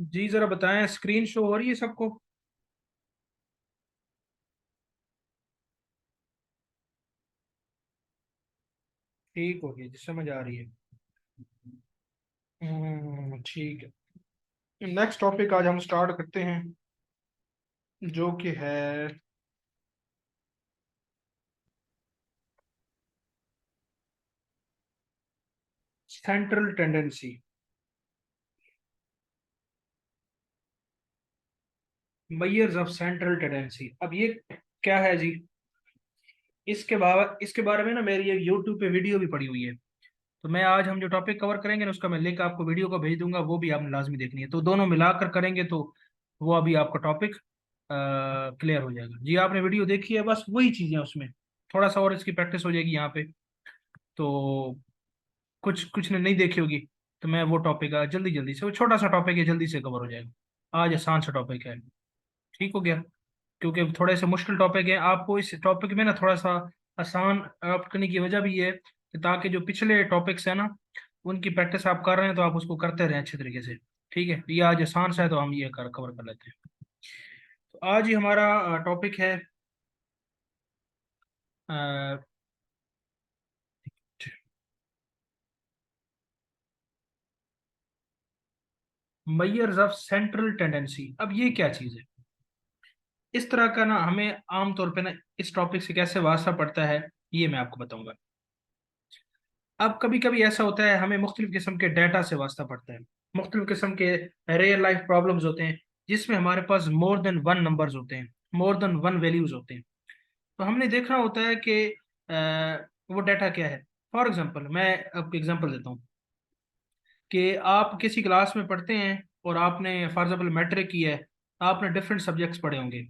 जी जरा बताएं, screen show हो रही है सबको? ठीक हो गई जी, समझ आ रही है। ठीक है। नेक्स्ट टॉपिक आज हम स्टार्ट करते हैं, जो कि है central tendency. Measures of central tendency. अब ये क्या है जी? इसके बारे में ना मेरी एक यूट्यूब पे वीडियो भी पड़ी हुई है। तो मैं आज हम जो टॉपिक कवर करेंगे ना, उसका मैं लिंक आपको वीडियो को भेज दूंगा, वो भी आपने लाजमी देखनी है। तो दोनों मिलाकर करेंगे तो वो अभी आपका टॉपिक क्लियर हो जाएगा जी। आपने वीडियो देखी है, बस वही चीज़ें उसमें थोड़ा सा और इसकी प्रैक्टिस हो जाएगी यहाँ पे। तो कुछ कुछ ने नहीं देखी होगी, तो मैं वो टॉपिक जल्दी जल्दी से, वो छोटा सा टॉपिक है, जल्दी से कवर हो जाएगा। आज आसान सा टॉपिक है। ठीक हो गया? क्योंकि थोड़े से मुश्किल टॉपिक है, आपको इस टॉपिक में ना थोड़ा सा आसान अडॉप्ट करने की वजह भी है कि ताकि जो पिछले टॉपिक्स है ना, उनकी प्रैक्टिस आप कर रहे हैं तो आप उसको करते रहें अच्छे तरीके से। ठीक है, ये आज आसान सा है तो हम ये कवर कर लेते हैं। तो आज ही हमारा टॉपिक है मेजर्स ऑफ सेंट्रल टेंडेंसी। अब ये क्या चीज़ है? इस तरह का ना हमें आमतौर पे ना इस टॉपिक से कैसे वास्ता पड़ता है, ये मैं आपको बताऊंगा। अब कभी कभी ऐसा होता है, हमें मुख्तलिफ किस्म के डाटा से वास्ता पड़ता है। मुख्तलिफ किस्म के रियल लाइफ प्रॉब्लम्स होते हैं, जिसमें हमारे पास मोर देन वन नंबर्स होते हैं, मोर देन वन वैल्यूज होते हैं। तो हमने देखना होता है कि वो डाटा क्या है। फॉर एग्जांपल मैं आपको एग्जांपल देता हूँ कि आप किसी क्लास में पढ़ते हैं और आपने फॉर एग्जांपल मैट्रिक की है। आपने डिफरेंट सब्जेक्ट्स पढ़े होंगे।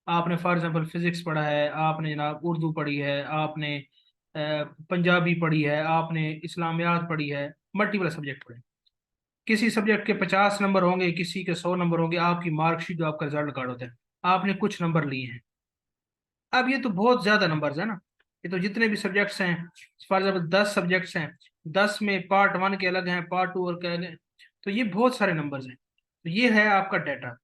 आपने फॉर एग्जांपल फिजिक्स पढ़ा है, आपने जनाब उर्दू पढ़ी है, आपने पंजाबी पढ़ी है, आपने इस्लामियात पढ़ी है। मल्टीपल सब्जेक्ट पढ़े। किसी सब्जेक्ट के 50 नंबर होंगे, किसी के 100 नंबर होंगे। आपकी मार्कशीट जो आपका रिजल्ट कार्ड होता है, आपने कुछ नंबर लिए हैं। अब ये तो बहुत ज्यादा नंबर्स है ना। ये तो जितने भी सब्जेक्ट्स हैं, फॉर एग्जाम्पल 10 सब्जेक्ट्स हैं, 10 में पार्ट वन के अलग हैं, पार्ट टू और के अलग हैं। तो ये बहुत सारे नंबर्स हैं। तो ये है आपका डाटा।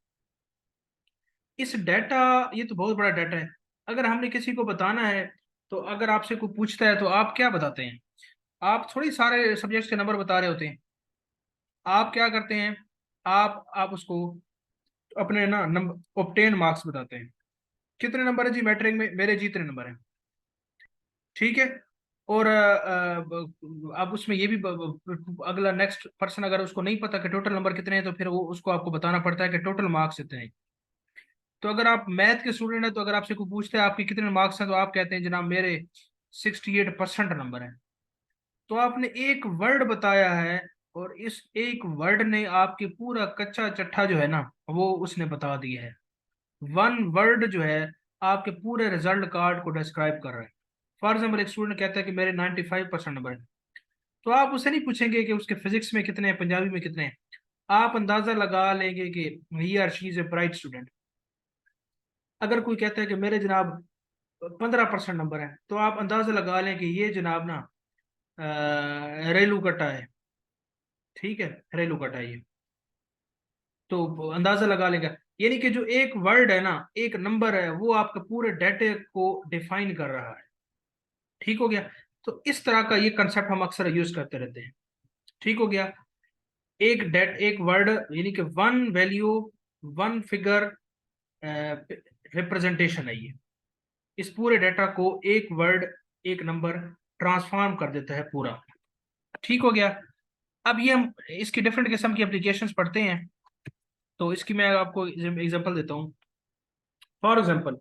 इस डाटा, ये तो बहुत बड़ा डाटा है। अगर हमने किसी को बताना है, तो अगर आपसे कोई पूछता है तो आप क्या बताते हैं? आप थोड़ी सारे सब्जेक्ट्स के नंबर बता रहे होते हैं। आप क्या करते हैं? आप उसको अपने ना नंबर ऑब्टेन मार्क्स बताते हैं। कितने नंबर है जी मैट्रिक में? मेरे जी इतने नंबर हैं। ठीक है। और अब उसमें ये भी अगला नेक्स्ट पर्सन अगर उसको नहीं पता कि टोटल नंबर कितने हैं, तो फिर वो उसको आपको बताना पड़ता है कि टोटल मार्क्स इतने हैं। तो अगर आप मैथ के स्टूडेंट हैं, तो अगर आपसे कोई पूछता है आपके कितने मार्क्स हैं, तो आप कहते हैं जनाब मेरे 68% नंबर हैं। तो आपने एक वर्ड बताया है, और इस एक वर्ड ने आपके पूरा कच्चा चट्ठा जो है ना, वो उसने बता दिया है। वन वर्ड जो है आपके पूरे रिजल्ट कार्ड को डिस्क्राइब कर रहा है। फॉर एग्जाम्पल एक स्टूडेंट कहता है कि मेरे 95% नंबर है। तो आप उससे नहीं पूछेंगे कि उसके फिजिक्स में कितने हैं, पंजाबी में कितने हैं। आप अंदाजा लगा लेंगे कि he or she is a bright student. अगर कोई कहता है कि मेरे जनाब 15% नंबर है, तो आप अंदाजा लगा लें कि ये जनाब ना रेलू कटा है। ठीक है, रेलू कटा है ये। तो अंदाजा लगा लेगा। यानी कि जो एक वर्ड है ना, एक नंबर है, वो आपके पूरे डाटे को डिफाइन कर रहा है। ठीक हो गया? तो इस तरह का ये कंसेप्ट हम अक्सर यूज करते रहते हैं। ठीक हो गया? एक वर्ड, यानी कि one value, one figure representation है ये। इस पूरे डाटा को एक वर्ड, एक नंबर ट्रांसफॉर्म कर देता है पूरा। ठीक हो गया? अब ये हम इसकी डिफरेंट किस्म की एप्लीकेशंस पढ़ते हैं। तो इसकी मैं आपको एग्जांपल देता हूँ। फॉर एग्जांपल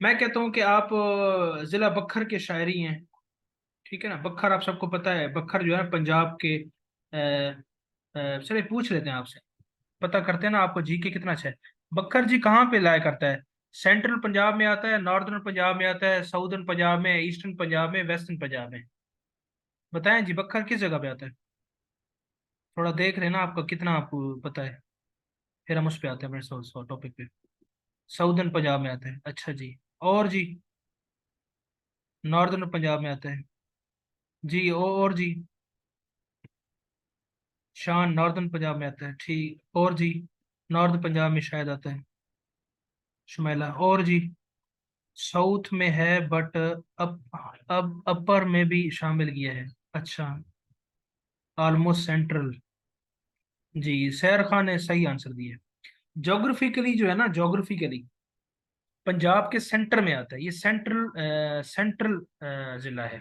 मैं कहता हूँ कि आप जिला बक्खर के शायरी हैं। ठीक है ना? बक्खर आप सबको पता है, बक्खर जो है पंजाब के चलिए पूछ लेते हैं आपसे, पता करते हैं ना आपको जीके कितना अच्छा है। बक्खर जी कहाँ पे लाया करता है? सेंट्रल पंजाब में आता है, नॉर्दर्न पंजाब में आता है, साउदर्न पंजाब में, ईस्टर्न पंजाब में, वेस्टर्न पंजाब में? बताएं जी, बक्खर किस जगह पे आता है? थोड़ा देख लेना आपका कितना आपको पता है, फिर हम उस पे आते हैं अपने टॉपिक पे। साउदर्न पंजाब में आता है, अच्छा जी। और जी? नॉर्दर्न पंजाब में आता है जी। और जी? शान नॉर्दर्न पंजाब में आता है, ठीक। और जी? नॉर्थ पंजाब में शायद आता है शुमेला। और जी साउथ में है बट अब अपर में भी शामिल किया है। अच्छा, ऑलमोस्ट सेंट्रल। जी, सैर खान ने सही आंसर दिया। जोग्राफिकली जो है ना, जोग्राफिकली पंजाब के सेंटर में आता है ये, सेंट्रल सेंट्रल जिला है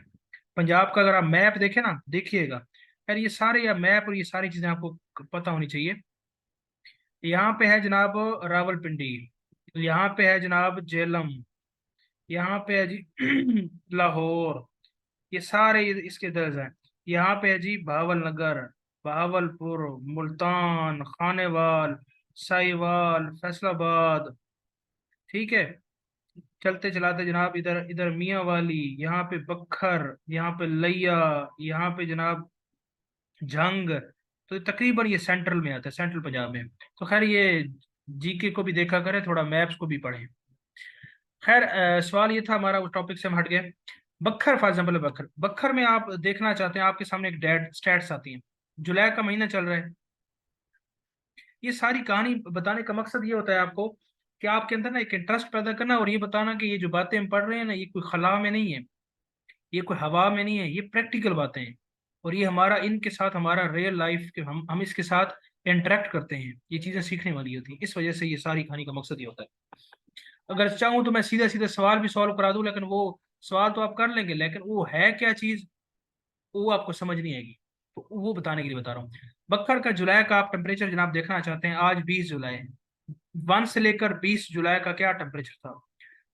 पंजाब का। अगर आप मैप देखें ना, देखिएगा यार, ये सारे या मैप और ये सारी चीजें आपको पता होनी चाहिए। यहाँ पे है जनाब रावलपिंडी, यहाँ पे है जनाब जेलम, यहाँ पे है जी लाहौर, ये सारे इसके दर्ज हैं। यहाँ पे है जी भावलनगर, बहावलपुर, मुल्तान, खानेवाल, साहिवाल, फैसलाबाद। ठीक है, चलते चलाते जनाब इधर इधर मियाँ वाली, यहाँ पे बखर, यहाँ पे लैया, यहाँ पे जनाब जंग। तो तकरीबन ये सेंट्रल में आता है, सेंट्रल पंजाब में। तो खैर ये जीके को भी देखा करें, थोड़ा मैप्स को भी पढ़ें। खैर सवाल ये था हमारा, उस टॉपिक से हम हट गए। बखर फॉर एग्जाम्पल, बखर बखर में आप देखना चाहते हैं, आपके सामने एक डेट स्टैट्स आती हैं, जुलाई का महीना चल रहा है। ये सारी कहानी बताने का मकसद ये होता है आपको कि आपके अंदर ना एक इंटरेस्ट पैदा करना, और ये बताना कि ये जो बातें हम पढ़ रहे हैं ना, ये कोई खला में नहीं है, ये कोई हवा में नहीं है, ये प्रैक्टिकल बातें हैं। और ये हमारा इनके साथ हमारा रियल लाइफ के, हम इसके साथ इंटरेक्ट करते हैं, ये चीजें सीखने वाली होती हैं। इस वजह से ये सारी कहानी का मकसद ये होता है। अगर चाहूँ तो मैं सीधा सीधा सवाल भी सॉल्व करा दूं, लेकिन वो सवाल तो आप कर लेंगे, लेकिन वो है क्या चीज, वो आपको समझ नहीं आएगी। तो वो बताने के लिए बता रहा हूँ। बक्कर का जुलाई का आप टेम्परेचर जनाब देखना चाहते हैं, आज 20 जुलाई है। 1 से लेकर 20 जुलाई का क्या टेम्परेचर था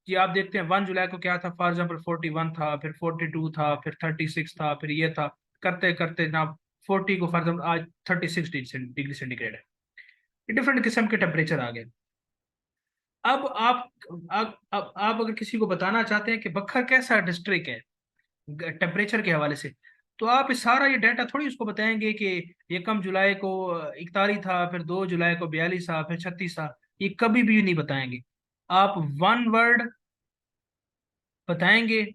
जी, आप देखते हैं 1 जुलाई को क्या था, फॉर एग्जाम्पल 41 था, फिर 42 था, फिर 36 था, फिर ये था, करते करते जनाब 40 को फॉर एग्जाम्पल आज 36 डिग्री सेंटीग्रेड है। ये डिफरेंट किस्म के टेम्परेचर आ गए। अब अब आप अगर किसी को बताना चाहते हैं कि बखर कैसा डिस्ट्रिक्ट है टेम्परेचर के हवाले से, तो आप इस सारा ये डाटा थोड़ी उसको बताएंगे कि 1 जुलाई को 41 था, फिर 2 जुलाई को 42 था, फिर 36 था। ये कभी भी नहीं बताएंगे। आप वन वर्ड बताएंगे,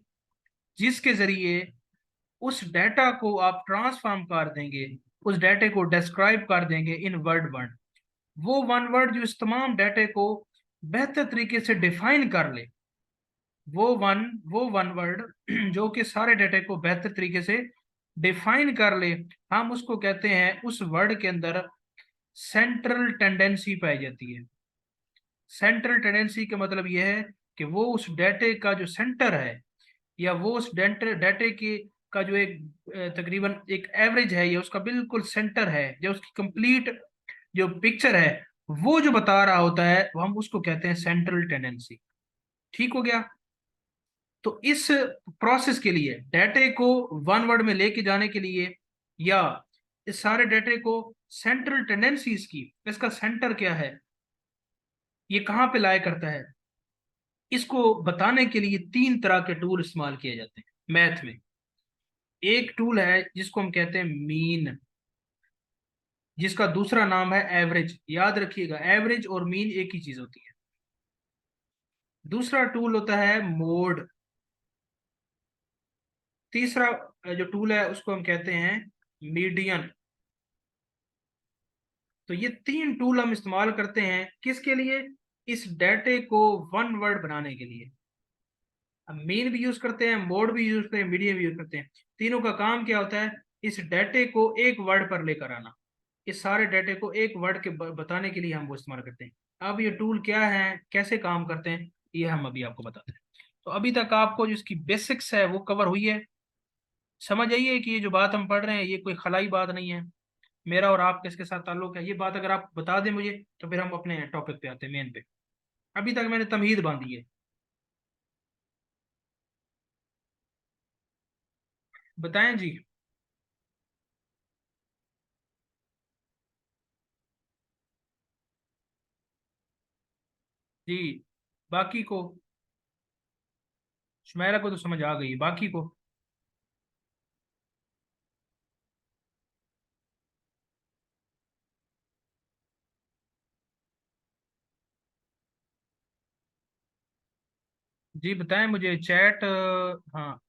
जिसके जरिए उस डाटा को आप ट्रांसफॉर्म कर देंगे, उस डाटे को डिस्क्राइब कर देंगे इन वर्ड वन। वो वन वर्ड जो इस तमाम डाटे को बेहतर तरीके से डिफाइन कर ले, वो वन वर्ड जो कि सारे डाटे को बेहतर तरीके से डिफाइन कर ले, हम उसको कहते हैं, उस वर्ड के अंदर सेंट्रल टेंडेंसी पाई जाती है। सेंट्रल टेंडेंसी का मतलब यह है कि वो उस डाटे का जो सेंटर है, या वो उस डाटे के का जो एक तकरीबन एक एवरेज है, या उसका बिल्कुल सेंटर है, जो उसकी कंप्लीट जो पिक्चर है, वो जो बता रहा होता है, वो हम उसको कहते हैं सेंट्रल टेंडेंसी। ठीक हो गया। तो इस प्रोसेस के लिए, डाटे को वन वर्ड में लेके जाने के लिए, या इस सारे डाटे को सेंट्रल टेंडेंसीज की, इसका सेंटर क्या है, ये कहाँ पे लाया करता है, इसको बताने के लिए 3 तरह के टूल इस्तेमाल किए जाते हैं मैथ में। एक टूल है जिसको हम कहते हैं मीन, जिसका दूसरा नाम है एवरेज। याद रखिएगा, एवरेज और मीन एक ही चीज होती है। दूसरा टूल होता है मोड। तीसरा जो टूल है उसको हम कहते हैं मीडियन। तो ये 3 टूल हम इस्तेमाल करते हैं किसके लिए, इस डाटे को वन वर्ड बनाने के लिए। हम मीन भी यूज करते हैं, मोड भी यूज करते हैं, मीडियन भी यूज करते हैं। तीनों का काम क्या होता है, इस डाटे को एक वर्ड पर लेकर आना। इस सारे डाटे को एक वर्ड के बताने के लिए हम वो इस्तेमाल करते हैं। अब ये टूल क्या है, कैसे काम करते हैं, ये हम अभी आपको बताते हैं। तो अभी तक आपको जो इसकी बेसिक्स है वो कवर हुई है। समझ आइए कि ये जो बात हम पढ़ रहे हैं ये कोई खलाई बात नहीं है, मेरा और आपका इसके साथ ताल्लुक है। ये बात अगर आप बता दें मुझे, तो फिर हम अपने टॉपिक पे आते हैं, मेन पे। अभी तक मैंने तमहीद बांधी है। बताएं जी। जी, बाकी को, शुमेरा को तो समझ आ गई, बाकी को। जी बताएं मुझे, चैट हाँ,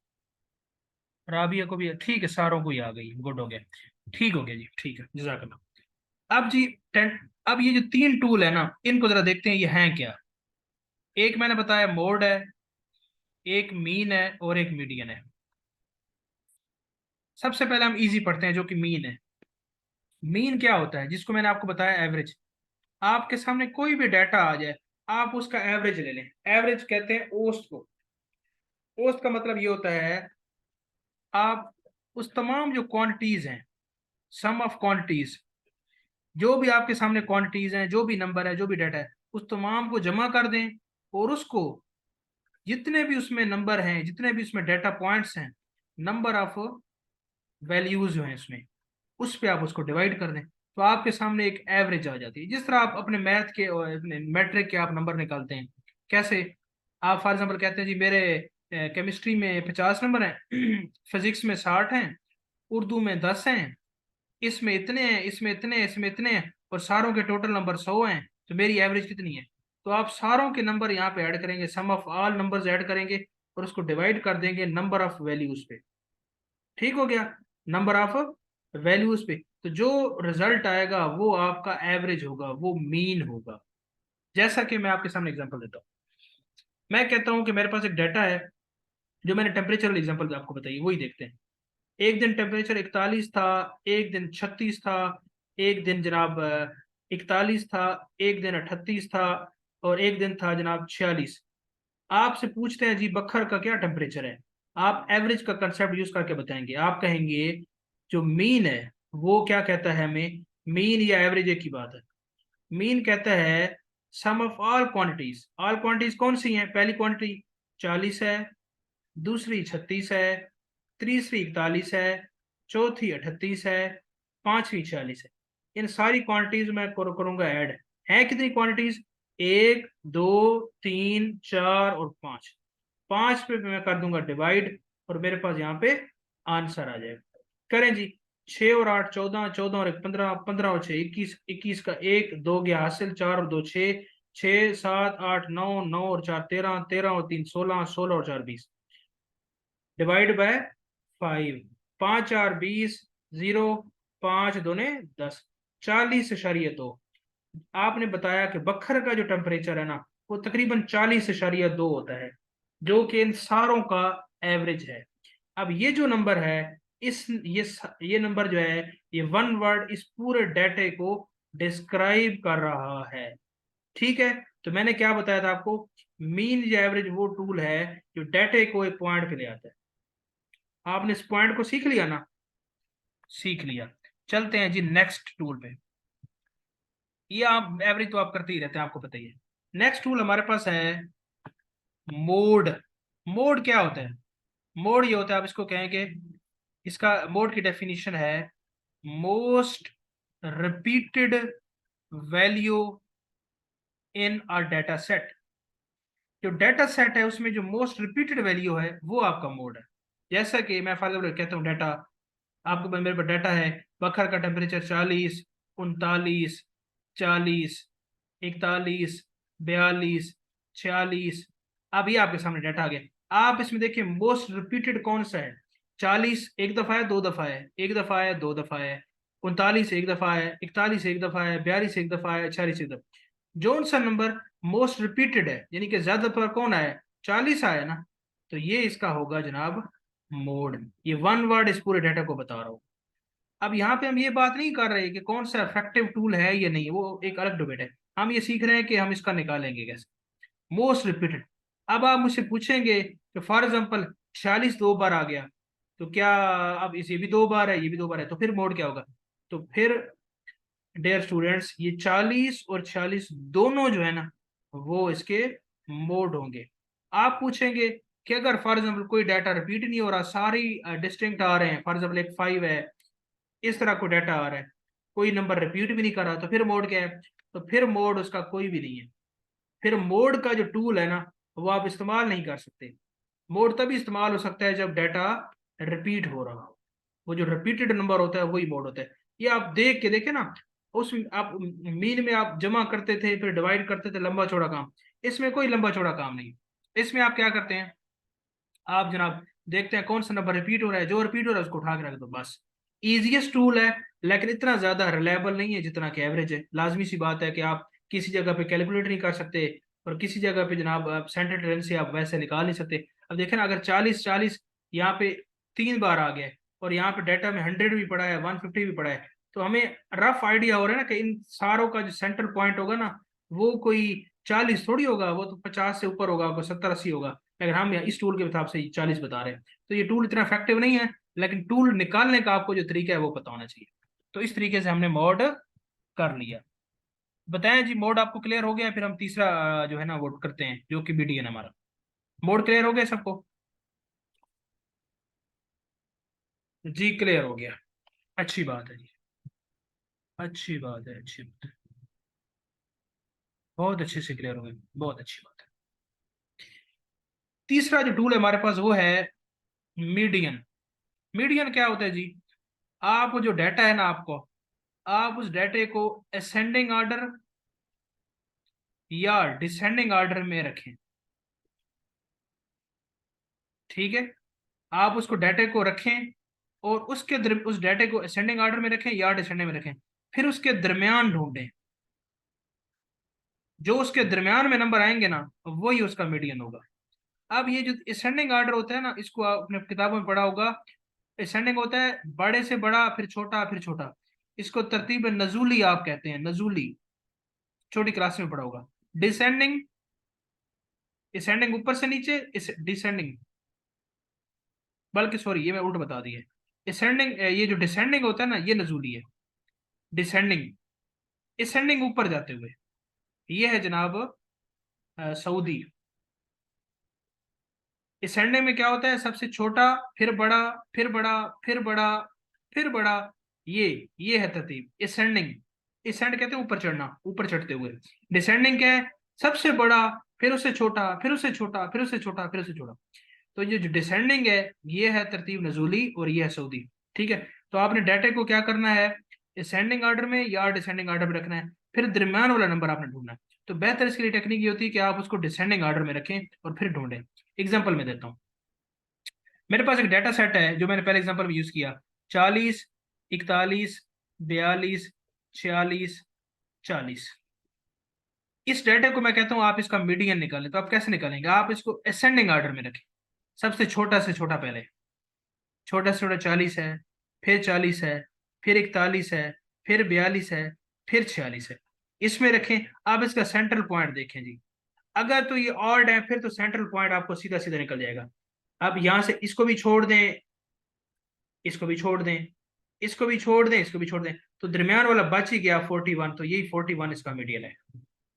राबिया को भी ठीक है, सारों को ही आ गई, गुड हो गया। ठीक हो गया जी, ठीक है, जजाकल्लाह। अब जी टेन अब ये जो तीन टूल है ना, इनको जरा देखते हैं ये हैं क्या। एक मैंने बताया मोड है, एक मीन है, और एक मीडियन है। सबसे पहले हम इजी पढ़ते हैं, जो कि मीन है। मीन क्या होता है, जिसको मैंने आपको बताया एवरेज। आपके सामने कोई भी डाटा आ जाए, आप उसका एवरेज ले लें। एवरेज कहते हैं औसत को। औसत का मतलब ये होता है, आप उस तमाम जो क्वांटिटीज हैं, सम ऑफ क्वांटिटीज, जो भी आपके सामने क्वांटिटीज हैं, जो भी नंबर है, जो भी डाटा है, उस तमाम को जमा कर दें, और उसको जितने भी उसमें नंबर हैं, जितने भी उसमें डाटा पॉइंट्स हैं, नंबर ऑफ वैल्यूज जो हैं उसमें, उस पे आप उसको डिवाइड कर दें, तो आपके सामने एक एवरेज आ जाती है। जिस तरह आप अपने मैथ के और अपने मैट्रिक के आप नंबर निकालते हैं, कैसे? आप फॉर एग्जांपल कहते हैं जी मेरे केमिस्ट्री में 50 नंबर हैं, फिजिक्स में 60 हैं, उर्दू में 10 हैं, इसमें इतने हैं, इसमें इतने हैं, इसमें इतने हैं, और सारों के टोटल नंबर 100 हैं, तो मेरी एवरेज कितनी है? तो आप सारों के नंबर यहाँ पे ऐड करेंगे, सम ऑफ ऑल नंबर्स ऐड करेंगे, और उसको डिवाइड कर देंगे नंबर ऑफ वैल्यूज पे। ठीक हो गया? नंबर ऑफ वैल्यूज पे, तो जो रिजल्ट आएगा वो आपका एवरेज होगा, वो मीन होगा। जैसा कि मैं आपके सामने एग्जांपल देता हूँ। मैं कहता हूँ कि मेरे पास एक डाटा है, जो मैंने टेम्परेचर एग्जांपल आपको बताई, वही देखते हैं। एक दिन टेम्परेचर 41 था, एक दिन 36 था, एक दिन जनाब 41 था, एक दिन 38 था, और एक दिन था जनाब 46। आपसे पूछते हैं जी बखर का क्या टेम्परेचर है, आप एवरेज का कंसेप्ट यूज करके बताएंगे। आप कहेंगे जो मीन है वो क्या कहता है हमें, मीन या एवरेज एक ही बात है। मीन कहता है sum of all quantities. All quantities कौन सी हैं? पहली क्वांटिटी 40 है, दूसरी 36 है, तीसरी 41 है, चौथी 38 है, पांचवी 46 है। इन सारी क्वांटिटीज में करूंगा ऐड। है कितनी क्वांटिटीज? एक, दो, तीन, चार और पांच। पांच पे मैं कर दूंगा डिवाइड, और मेरे पास यहाँ पे आंसर आ जाएगा। करें जी। 6 और 8 14, 14 और 1 15, 15 और 6 21, 21 का एक दो गया हासिल, 4 और 2 6, 6 7 8 9, 9 और 4 13, 13 और 3 16, 16 और 4 20, डिवाइड बाय 5। 5 4 20, 0, 5 दूने 10, 40.2। आपने बताया कि बखर का जो टेम्परेचर है ना, वो तकरीबन 40.2 होता है, जो कि इन सारों का एवरेज है। अब ये जो नंबर है, इस ये नंबर जो है, ये वन वर्ड इस पूरे डाटे को डिस्क्राइब कर रहा है। ठीक है? तो मैंने क्या बताया था आपको, मीन या एवरेज वो टूल है जो डाटे को एक पॉइंट पे ले आता है। आपने इस पॉइंट को सीख लिया ना? सीख लिया। चलते हैं जी नेक्स्ट टूल पे। ये आप एवरेज तो आप करते ही रहते हैं, आपको पता ही है। नेक्स्ट टूल हमारे पास है मोड। मोड क्या होता है? मोड ये होता है, आप इसको कहेंगे, इसका मोड की डेफिनेशन है most repeated value in a data set. जो डाटा सेट है उसमें जो मोस्ट रिपीटेड वैल्यू है वो आपका मोड है। जैसा कि मैं फॉर एग्जाम्पल कहता हूँ डाटा, आपको मेरे पास डाटा है, बखर का टेम्परेचर 40, 39, 40, 41, 42, 46। अब ये आपके सामने डाटा आ गया। आप इसमें देखिए मोस्ट रिपीटेड कौन सा है। 40 एक दफा है, दो दफा है, एक दफा है, दो दफा है, 39 एक दफा है, 41 एक दफा है, 42 एक दफा है, 46 एक दफा। जोन सा नंबर मोस्ट रिपीटेड है, यानी कि ज्यादा पर कौन आया? 40 आया ना, तो ये इसका होगा जनाब मोड। ये वन वर्ड इस पूरे डाटा को बता रहा हूँ। अब यहाँ पे हम ये बात नहीं कर रहे कि कौन सा इफेक्टिव टूल है या नहीं, वो एक अलग डिबेट है। हम ये सीख रहे हैं कि हम इसका निकालेंगे कैसे मोस्ट रिपीटेड। अब आप मुझसे पूछेंगे कि फॉर एग्जांपल 46 दो बार आ गया, तो क्या अब इसे भी दो बार है, ये भी दो बार है, तो फिर मोड क्या होगा? तो फिर डियर स्टूडेंट्स, ये 40 और 46 दोनों जो है ना, वो इसके मोड होंगे। आप पूछेंगे कि अगर फॉर एग्जाम्पल कोई डाटा रिपीट नहीं हो रहा, सारी डिस्टिंक्ट आ रहे हैं, फॉर एग्जाम्पल एक 5 है, इस तरह को डाटा आ रहा है, कोई नंबर रिपीट भी नहीं कर रहा, तो फिर मोड क्या है? तो फिर मोड उसका कोई भी नहीं है। फिर मोड का जो टूल है ना, वो आप इस्तेमाल नहीं कर सकते। मोड तभी इस्तेमाल हो सकता है जब डाटा रिपीट हो रहा हो। वो जो रिपीटेड नंबर होता है वही मोड होता है। ये आप देख के देखे ना, उस आप मीन में आप जमा करते थे, फिर डिवाइड करते थे, लंबा चौड़ा काम। इसमें कोई लंबा चौड़ा काम नहीं। इसमें आप क्या करते हैं, आप जनाब देखते हैं कौन सा नंबर रिपीट हो रहा है, जो रिपीट हो रहा है उसको उठा के रख दो बस। ईजीएस्ट टूल है, लेकिन इतना ज्यादा रिलायबल नहीं है जितना कि एवरेज है। लाजमी सी बात है कि आप किसी जगह पे कैलकुलेट नहीं कर सकते, और किसी जगह पे जनाब आप सेंटर टेंडेंसी आप वैसे निकाल नहीं सकते। अब देखें ना, अगर 40 40 यहाँ पे 3 बार आ गया, और यहाँ पे डाटा में 100 भी पड़ा है, 150 भी पड़ा है, तो हमें रफ आइडिया हो रहा है ना कि इन सारों का जो सेंट्रल पॉइंट होगा ना, वो कोई 40 थोड़ी होगा, वो तो 50 से ऊपर होगा, कोई 70 80 होगा। लेकिन हम इस टूल के हिसाब से 40 बता रहे हैं, तो ये टूल इतना इफेक्टिव नहीं है। लेकिन टूल निकालने का आपको जो तरीका है वो पता होना चाहिए। तो इस तरीके से हमने मोड कर लिया। बताएं जी, मोड आपको क्लियर हो गया? फिर हम तीसरा जो है ना वो करते हैं, जो कि बीडीएन हमारा। मोड क्लियर हो गया सबको? जी क्लियर हो गया। अच्छी बात है जी। अच्छी बात है, अच्छी बात है। बहुत अच्छे से क्लियर हो गया, बहुत अच्छी बात है। तीसरा जो टूल है हमारे पास वो है मीडियन। मीडियन क्या होता है जी? आप जो डाटा है ना आपको, आप उस डाटे को असेंडिंग ऑर्डर या डिसेंडिंग ऑर्डर में रखें। ठीक है, आप उसको डाटे को रखें, और उस डाटे को असेंडिंग ऑर्डर में रखें या डिसेंडिंग में रखें। फिर उसके दरमियान ढूंढें, जो उसके दरमियान में नंबर आएंगे ना, वही उसका मीडियन होगा। अब ये जो असेंडिंग ऑर्डर होता है ना, इसको आपने किताबों में पढ़ा होगा। असेंडिंग होता है बड़े से बड़ा, फिर छोटा, फिर छोटा। इसको तरतीब नजूली आप कहते हैं, नजूली। छोटी क्लास में पढ़ा होगा। डिसेंडिंग, असेंडिंग ऊपर से नीचे, डिसेंडिंग, बल्कि सॉरी ये मैं उल्ट बता दिए। असेंडिंग, ये जो डिसेंडिंग होता है ना, ये नजूली है। डिसेंडिंग, असेंडिंग ऊपर जाते हुए, ये है जनाब सऊदी। असेंडिंग में क्या होता है? सबसे छोटा, फिर बड़ा, फिर बड़ा, फिर बड़ा, फिर बड़ा। ये ये है तरतीब असेंडिंग। असेंड कहते हैं ऊपर चढ़ना, ऊपर चढ़ते हुए। डिसेंडिंग क्या है? सबसे बड़ा, फिर उससे छोटा, फिर उससे छोटा, फिर उससे छोटा, फिर उससे छोटा। तो ये जो डिसेंडिंग है, ये है तरतीब नजूली, और ये है सऊदी। ठीक है। तो आपने डाटा को क्या करना है? असेंडिंग ऑर्डर में या डिसेंडिंग ऑर्डर में रखना है, फिर दरमियान वाला नंबर आपने ढूंढना है। तो बेहतर इसके लिए टेक्निक ये होती है कि आप उसको डिसेंडिंग ऑर्डर में रखें और फिर ढूंढें। एग्जाम्पल में देता हूँ। मेरे पास एक डाटा सेट है जो मैंने पहले एग्जाम्पल में यूज किया। 40, 41, 42, 46, 40। इस डाटा को मैं कहता हूँ आप इसका मीडियन निकालें। तो आप कैसे निकालेंगे? आप इसको असेंडिंग ऑर्डर में रखें, सबसे छोटा से छोटा पहले। छोटा से छोटा 40 है, फिर 40 है, फिर 41 है, फिर 42 है, फिर 46 है। इसमें रखें। आप इसका सेंट्रल पॉइंट देखें जी। अगर तो ये ऑड है, फिर तो सेंट्रल पॉइंट आपको सीधा सीधा निकल जाएगा। अब यहां से इसको भी छोड़ दें, इसको भी छोड़ दें, इसको भी छोड़ दें, इसको भी छोड़ दें, तो दरमियान वाला बच ही गया 41। तो यही 41 इसका मीडियन है।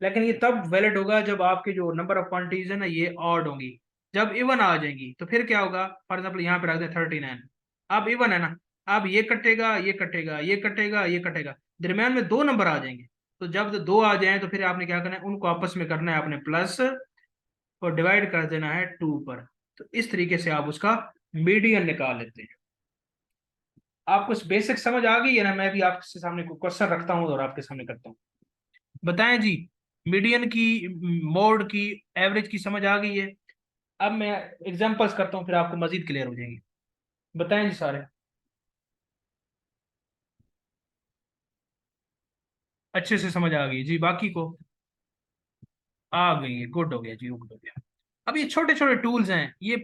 लेकिन ये तब वैलिड होगा जब आपके जो नंबर ऑफ क्वांटिटीज है ना, ये ऑड होंगी। जब इवन आ जाएंगी तो फिर क्या होगा? फॉर एग्जाम्पल यहाँ पे रख दें 39। अब इवन है ना, अब ये कटेगा, ये कटेगा, ये कटेगा, ये कटेगा, दरमियान में दो नंबर आ जाएंगे। तो जब दो आ जाए तो फिर आपने क्या करना है? उनको आपस में करना है आपने प्लस, और डिवाइड कर देना है 2 पर। तो इस तरीके से आप उसका मीडियन निकाल लेते हैं। आपको बेसिक समझ आ गई है ना? मैं भी आपके सामने क्वेश्चन रखता हूँ और आपके सामने करता हूँ। बताएं जी, मीडियन की, मोड की, एवरेज की समझ आ गई है? अब मैं एग्जांपल्स करता हूँ, फिर आपको मजीद क्लियर हो जाएगी। बताएं जी सारे। अच्छे से समझ आ गई जी? बाकी को आ गई है, गुड हो गया जी, गुड हो गया। अब ये छोटे छोटे टूल्स हैं ये,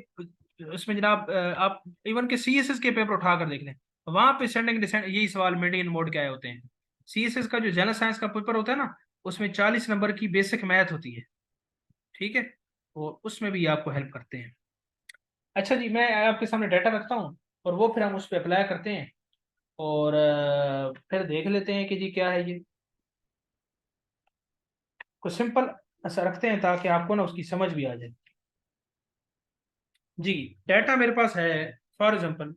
उसमें जनाब आप इवन के सीएसएस के पेपर उठा कर देख लें, वहां पे सेंडिंग डिसेंड यही सवाल मीडियन मोड क्या होते हैं। सीएसएस का जो जनरल साइंस का पेपर होता है ना, उसमें 40 नंबर की बेसिक मैथ होती है। ठीक है, और उसमें भी आपको हेल्प करते हैं। अच्छा जी, मैं आपके सामने डाटा रखता हूँ, और वो फिर हम उस पर अप्लाई करते हैं, और फिर देख लेते हैं कि जी क्या है ये। कुछ सिंपल ऐसा रखते हैं ताकि आपको ना उसकी समझ भी आ जाए। जी, डाटा मेरे पास है। फॉर एग्जांपल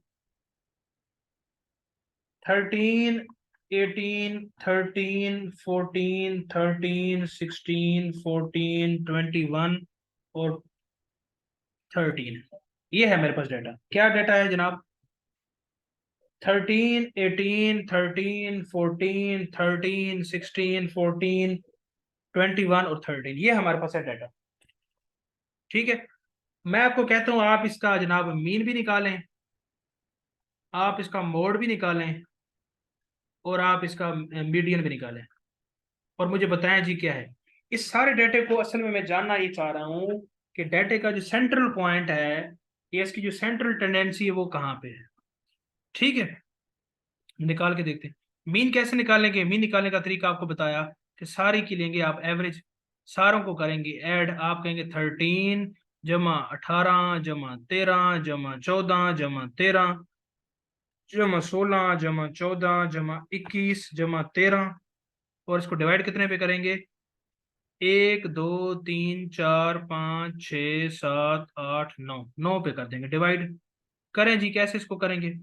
13, 18, 13, 14, 13, 16, 14, 21 और 13। ये है मेरे पास डाटा। क्या डाटा है जनाब? 13, 18, 13, 14, 13, 16, 14, 21 और 13, ये हमारे पास है डाटा। ठीक है, मैं आपको कहता हूँ आप इसका जनाब मीन भी निकालें, आप इसका मोड भी निकालें और आप इसका मीडियन भी निकालें, और मुझे बताएं जी क्या है। इस सारे डाटे को असल में मैं जानना ये चाह रहा हूँ कि डाटे का जो सेंट्रल पॉइंट है, या इसकी जो सेंट्रल टेंडेंसी है वो कहाँ पे है। ठीक है, निकाल के देखते हैं। मीन कैसे निकालेंगे? मीन निकालने का तरीका आपको बताया कि सारी की लेंगे आप एवरेज, सारों को करेंगे ऐड। आप कहेंगे 13 जमा 18 जमा 13 जमा 14 जमा 13 जमा 16 जमा 14 जमा 21 जमा 13, और इसको डिवाइड कितने पे करेंगे? 1 2 3 4 5 6 7 8 9, 9 पे कर देंगे डिवाइड। करें जी, कैसे इसको करेंगे?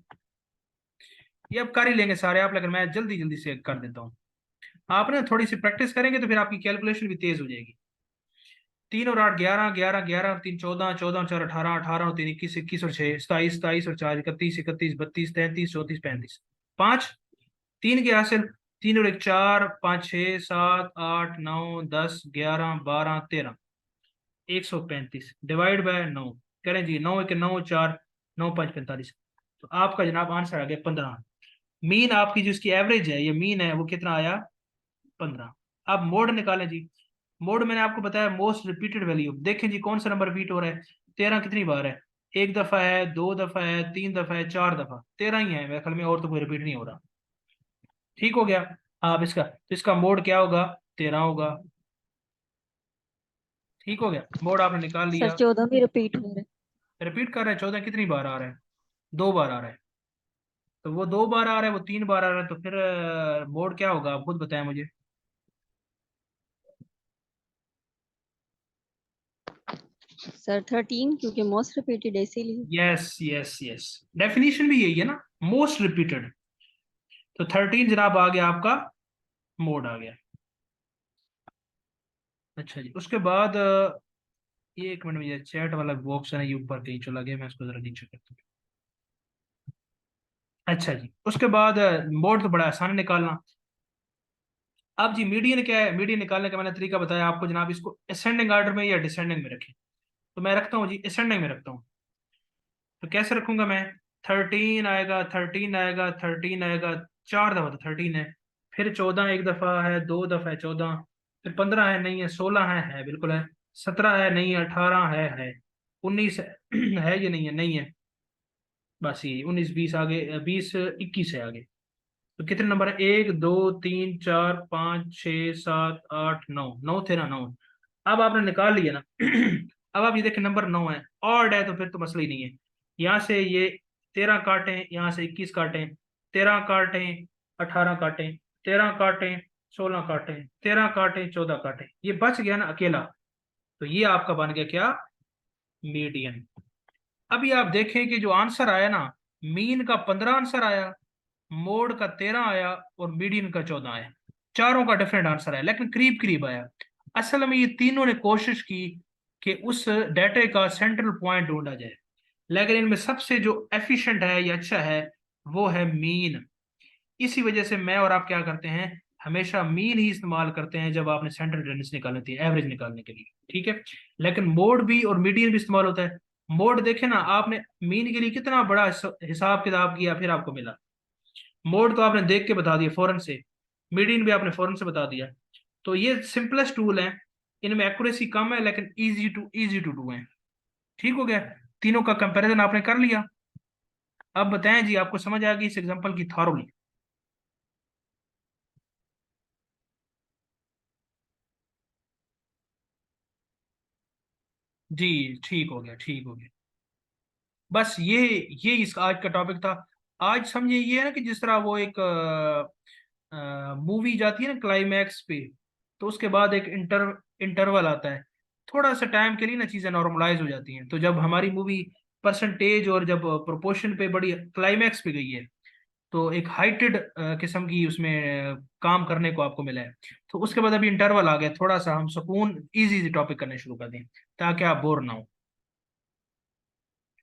ये अब कर ही लेंगे सारे आप, लेकिन मैं जल्दी जल्दी से कर देता हूँ। आप ना थोड़ी सी प्रैक्टिस करेंगे तो फिर आपकी कैलकुलेशन भी तेज हो जाएगी। 3 और 8 11, 11 11 और 3 14, 14 और 4 18, 18 और 3 21, 21 और 6 27, 27 और 4 31, 31 32, 33 34 35, 5 3 के हासिल। 3 और 1 4, 5 6 7 8 9 10 11 12 13, 135 डिवाइड बाय 9। करें जी, 9 1 9 4, 9 5 45। तो आपका जनाब आंसर आ गया 15। मीन आपकी जो इसकी एवरेज है, ये मीन है, वो कितना आया? 15। अब मोड निकालें जी। मोड मैंने आपको बताया मोस्ट रिपीटेड वैल्यू। देखें जी कौन सा नंबर रिपीट हो रहा है। 13 कितनी बार है? एक दफा है, दो दफा है, तीन दफा है, चार दफा, 13 ही है मेरे ख्याल में, और तो कोई रिपीट नहीं हो रहा। ठीक हो गया। अब इसका तो इसका मोड क्या होगा? 13 होगा। ठीक हो गया, मोड आपने निकाल सर लिया। 14 भी रिपीट हो रहा है। रिपीट कर रहे हैं 14 कितनी बार आ रहा है? 2 बार आ रहा है। तो वो 2 बार आ रहा है, वो 3 बार आ रहा है, तो फिर मोड क्या होगा आप खुद बताएं मुझे। सर 13 क्योंकि मोस्ट रिपीटेड है इसीलिए। यस यस यस, डेफिनेशन भी यही है ना, मोस्ट रिपीटेड। तो 13 जनाब आ गया आपका, मोड आ गया। अच्छा जी, उसके बाद ये एक मिनट में, ये चैट वाला बॉक्स है ना, ये ऊपर कहीं चला गया, मैं इसको जरा नीचे करता हूँ। अच्छा जी, उसके बाद मोड तो बड़ा आसान है निकालना। अब जी मीडियन क्या है? मीडियन निकालने का मैंने तरीका बताया आपको जनाब, इसको असेंडिंग ऑर्डर में या डिसेंडिंग में रखें। तो मैं रखता हूँ जी असेंडिंग में रखता हूँ। तो कैसे रखूंगा मैं? 13 आएगा, 13 आएगा, 13 आएगा, 4 दफा तो 13 है। फिर 14 एक दफा है, दो दफा है 14। फिर 15 है, नहीं है। 16 है बिल्कुल है। 17 है, नहीं है। 18 है। 19 है है ये, नहीं है, नहीं है। बस ये 19 20 आगे, 20 21 है आगे। तो कितने नंबर है? 1 2 3 4 5 6 7 8 9, 9 थे ना, 9। अब आपने निकाल लिया ना अब आप ये देखें नंबर 9 है, ऑड है, तो फिर तो मसला ही नहीं है। यहाँ से ये 13 काटें, यहाँ से 21 काटें, 13 काटें, 18 काटें, 13 काटें, 16 काटें, 13 काटें, 14 काटें, ये बच गया ना अकेला। तो ये आपका बन गया क्या? मीडियन। अभी आप देखें कि जो आंसर आया ना, मीन का 15 आंसर आया, मोड का 13 आया, और मीडियन का 14 आया। चारों का डिफरेंट आंसर आया, लेकिन करीब करीब आया। असल में ये तीनों ने कोशिश की कि उस डाटे का सेंट्रल पॉइंट ढूंढा जाए, लेकिन इनमें सबसे जो एफिशिएंट है या अच्छा है वो है मीन। इसी वजह से मैं और आप क्या करते हैं, हमेशा मीन ही इस्तेमाल करते हैं जब आपने सेंट्रल टेंडेंसी निकालनी थी, एवरेज निकालने के लिए। ठीक है, लेकिन मोड भी और मीडियन भी इस्तेमाल होता है। मोड देखे ना आपने, मीन के लिए कितना बड़ा हिसाब किताब किया, फिर आपको मिला। मोड तो आपने देख के बता दिया फौरन से, मीडियन भी आपने फौरन से बता दिया। तो ये सिंपलेस्ट टूल है, इनमें एक्यूरेसी कम है लेकिन इजी टू डू है। ठीक हो गया, तीनों का कंपैरिजन आपने कर लिया। अब बताएं जी, आपको समझ आ गई इस एग्जांपल की थॉरोली? जी, ठीक हो गया, ठीक हो गया। बस ये इस आज का टॉपिक था। आज समझे ये है ना कि जिस तरह वो एक मूवी जाती है ना क्लाइमैक्स पे, तो उसके बाद एक इंटरवल आता है, थोड़ा सा टाइम के लिए ना चीजें नॉर्मलाइज हो जाती हैं। तो जब हमारी मूवी परसेंटेज और जब प्रोपोर्शन पे बड़ी क्लाइमैक्स पे गई है, तो एक हाइटेड किस्म की उसमें काम करने को आपको मिला है। तो उसके बाद अभी इंटरवल आ गया, थोड़ा सा हम सुकून इजी इजी टॉपिक करने शुरू कर दें, ताकि आप बोर ना हो।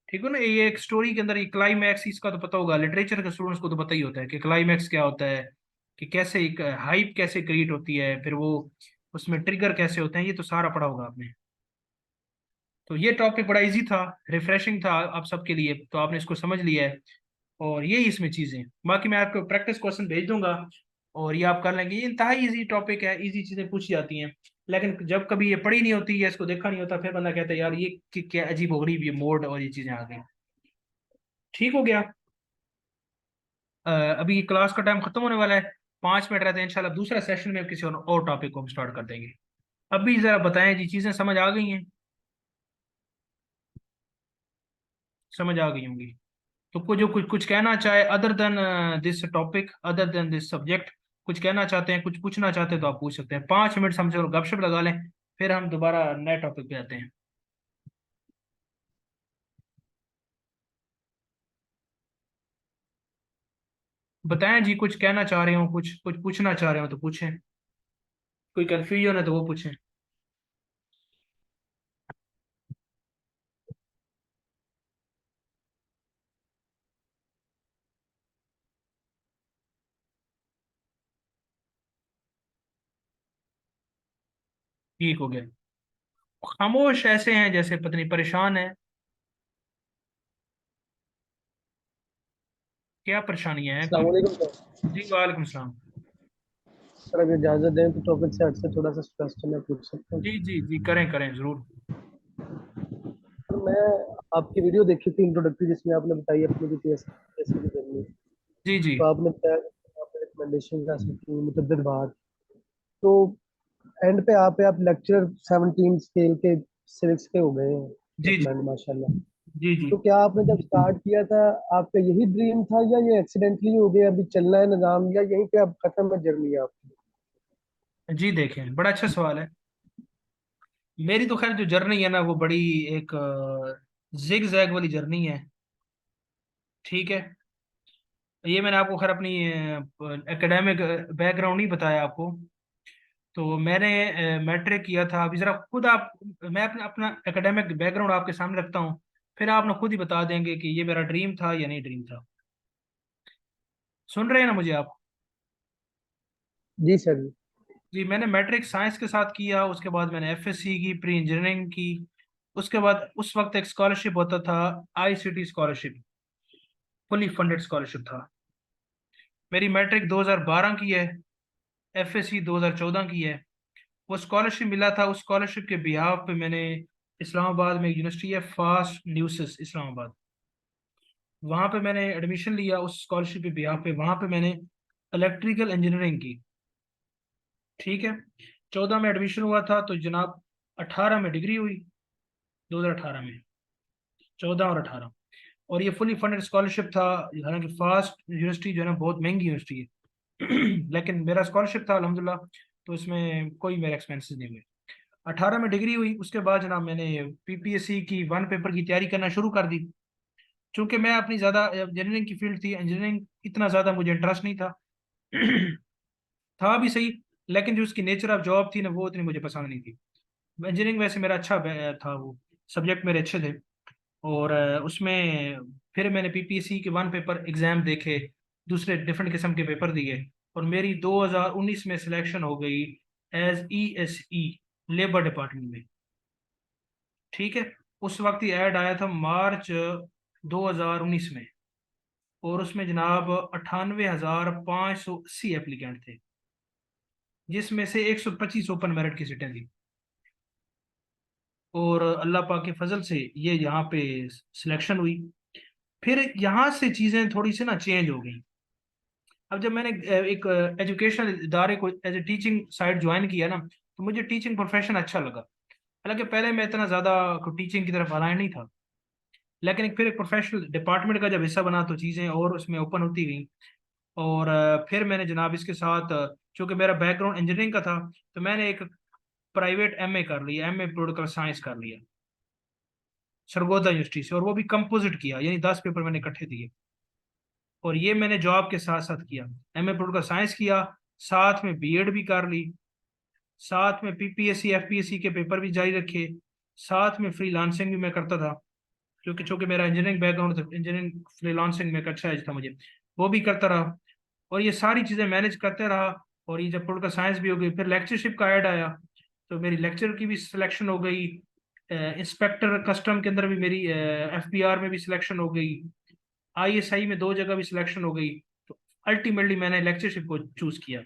ठीक है ना, ये एक स्टोरी के अंदर ये क्लाइमैक्स, इसका तो पता होगा, लिटरेचर के स्टूडेंट्स को तो पता ही होता है कि क्लाइमैक्स क्या होता है, कि कैसे एक हाइप कैसे क्रिएट होती है, फिर वो उसमें ट्रिगर कैसे होते हैं, ये तो सारा पढ़ा होगा आपने। तो ये टॉपिक बड़ा इजी था, रिफ्रेशिंग था आप सबके लिए, तो आपने इसको समझ लिया है। और यही इसमें चीज़ें हैं। बाकी मैं आपको प्रैक्टिस क्वेश्चन भेज दूंगा और ये आप कर लेंगे। ये इंतहाई इजी टॉपिक है, इजी चीज़ें पूछी जाती हैं। लेकिन जब कभी ये पढ़ी नहीं होती या इसको देखा नहीं होता, फिर बंदा कहता है यार ये क्या अजीब हो गई ये मोड और ये चीज़ें आ गई। ठीक हो गया। अभी क्लास का टाइम खत्म होने वाला है, 5 मिनट रहते हैं। इंशाल्लाह दूसरा सेशन में किसी और टॉपिक को हम स्टार्ट कर देंगे। अभी जरा बताएं जी, चीज़ें समझ आ गई हैं? समझ आ गई होंगी। तो कुछ जो कुछ कुछ कहना चाहे other than this topic, other than this subject, कुछ कहना चाहते हैं, कुछ पूछना चाहते हैं तो आप पूछ सकते हैं। 5 मिनट हम चलो गपशप लगा लें, फिर हम दोबारा नए टॉपिक पे आते हैं। बताएं जी, कुछ कहना चाह रहे हो, कुछ कुछ पूछना चाह रहे हो तो पूछें। कोई कंफ्यूजन है तो वो पूछें। ठीक हो गया। खामोश ऐसे हैं जैसे पत्नी परेशान है। क्या परेशानियां हैं अस्सलाम कोई? वालेकुम सर। जी वालेकुम सलाम। सर अगर इजाज़त दें तो टॉपिक से हट से थोड़ा सा क्वेश्चन मैं पूछ सकता हूँ? जी जी जी, करें करें जरूर। सर मैं आपकी वीडियो देखी थी इंट्रोडक्टरी, जिसमें आपने बताई अपनी की पीएससी की जर्नी। जी जी तो आपने बताया कि आपने रिकमेंडेशन हासिल की मुतअद्दिद बार। तो एंड पे आप लेक्चर 17 स्केल के सिविक्स के हो गए हैं जी जी रिकमेंड, माशाल्लाह। जी जी। तो क्या आपने जब स्टार्ट किया था आपका यही ड्रीम था, या ये एक्सीडेंटली हो गया, अभी चलना है निज़ाम, या यहीं पे अब खत्म है जर्नी आपकी? जी देखें, बड़ा अच्छा सवाल है। मेरी तो खैर जो जर्नी है ना, वो बड़ी एक जिग जैग वाली जर्नी है। ठीक है। ये मैंने आपको खैर अपनी एकेडमिक बैकग्राउंड नहीं बताया आपको। तो मैंने मैट्रिक किया था। अभी जरा खुद आप, मैं अपना अपना एकेडमिक बैकग्राउंड आपके सामने रखता हूँ, फिर आप ना खुद ही बता देंगे कि ये मेरा ड्रीम था या नहीं ड्रीम था। सुन रहे हैं ना मुझे आप? जी सर जी। जी, मैंने मैट्रिक साइंस के साथ किया, उसके बाद मैंने एफएससी की, प्री इंजीनियरिंग की। उसके बाद उस वक्त एक स्कॉलरशिप होता था, ICT scholarship, fully funded scholarship था। मेरी मैट्रिक 2012 की है, एफएससी 2014 की है। वो स्कॉलरशिप मिला था, उस स्कॉलरशिप के बिहाफ पे मैंने इस्लामाबाद में एक यूनिवर्सिटी है, फास्ट न्यूसिस इस्लामाबाद, वहाँ पे मैंने एडमिशन लिया उस स्कॉलरशिप के बिहाफ पे। वहाँ पे मैंने इलेक्ट्रिकल इंजीनियरिंग की। ठीक है। 14 में एडमिशन हुआ था तो जनाब 18 में डिग्री हुई, 2018 में, 14 और 18। और ये फुली फंडेड स्कॉलरशिप था। हालांकि फास्ट यूनिवर्सिटी जो है ना बहुत महंगी यूनिवर्सिटी है लेकिन मेरा स्कॉलरशिप था अल्हम्दुलिल्लाह, तो इसमें कोई मेरे एक्सपेंसेस नहीं हुए। 18 में डिग्री हुई, उसके बाद जनाब मैंने पीपीएससी की वन पेपर की तैयारी करना शुरू कर दी। चूंकि मैं अपनी ज़्यादा इंजीनियरिंग की फील्ड थी, इंजीनियरिंग इतना ज़्यादा मुझे इंटरेस्ट नहीं था था भी सही, लेकिन जो उसकी नेचर ऑफ जॉब थी ना, वो इतनी मुझे पसंद नहीं थी। इंजीनियरिंग वैसे मेरा अच्छा था, वो सब्जेक्ट मेरे अच्छे थे। और उसमें फिर मैंने पीपीएससी के वन पेपर एग्जाम देखे, दूसरे डिफरेंट किस्म के पेपर दिए, और मेरी 2019 में सिलेक्शन हो गई एज ईएसई, लेबर डिपार्टमेंट में। ठीक है। उस वक्त ही ऐड आया था मार्च 2019 में, और उसमें जनाब 98,580 एप्लीकेंट थे, जिसमें से 125 ओपन मेरिट की सीटें थी। और अल्लाह पाक के फजल से ये यहाँ पे सिलेक्शन हुई। फिर यहाँ से चीज़ें थोड़ी सी ना चेंज हो गई। अब जब मैंने एक एजुकेशनल इदारे को as a teaching side join किया ना, तो मुझे टीचिंग प्रोफेशन अच्छा लगा। हालांकि पहले मैं इतना ज़्यादा टीचिंग की तरफ अलाइन नहीं था, लेकिन फिर एक प्रोफेशनल डिपार्टमेंट का जब हिस्सा बना तो चीज़ें और उसमें ओपन होती गई। और फिर मैंने जनाब इसके साथ चूंकि मेरा बैकग्राउंड इंजीनियरिंग का था, तो मैंने एक प्राइवेट एमए कर लिया, एमए पोलिटिकल साइंस कर लिया सरगोदा यूनिवर्सिटी से, और वो भी कंपोजिट किया, यानी 10 पेपर मैंने इकट्ठे दिए। और ये मैंने जॉब के साथ साथ किया। एमए पोलिटिकल साइंस किया, साथ में बीएड भी कर ली, साथ में पीपीएससी एफपीएससी के पेपर भी जारी रखे, साथ में फ्रीलांसिंग भी मैं करता था, क्योंकि चूंकि मेरा इंजीनियरिंग बैकग्राउंड था, इंजीनियरिंग फ्रीलांसिंग में एक अच्छा एज था मुझे, वो भी करता रहा। और ये सारी चीज़ें मैनेज करते रहा। और ये जब पोलिटिकल साइंस भी हो गई, फिर लेक्चरशिप का ऐड आया, तो मेरी लेक्चर की भी सिलेक्शन हो गई। इंस्पेक्टर कस्टम के अंदर भी मेरी एफबीआर में भी सिलेक्शन हो गई। ISI में 2 जगह भी सिलेक्शन हो गई, तो अल्टीमेटली मैंने लेक्चरशिप को चूज किया।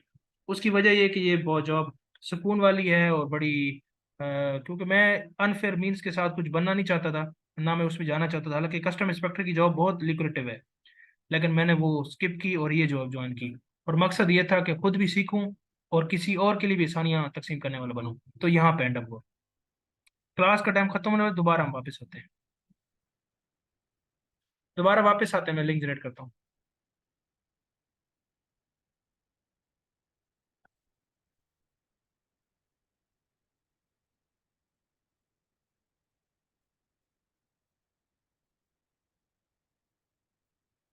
उसकी वजह ये कि ये बहुत जॉब सुकून वाली है और बड़ी क्योंकि मैं अनफेयर मीन्स के साथ कुछ बनना नहीं चाहता था, ना मैं उसमें जाना चाहता था। हालांकि कस्टम इंस्पेक्टर की जॉब बहुत लिक्रेटिव है, लेकिन मैंने वो स्किप की और ये जॉब ज्वाइन की। और मकसद ये था कि खुद भी सीखूं और किसी और के लिए भी आसानियां तकसीम करने वाला बनूं। तो यहाँ पे एंड अप हुआ। क्लास का टाइम खत्म होने में दोबारा हम वापस आते हैं, दोबारा वापस आते हैं, मैं लिंक जनरेट करता हूँ।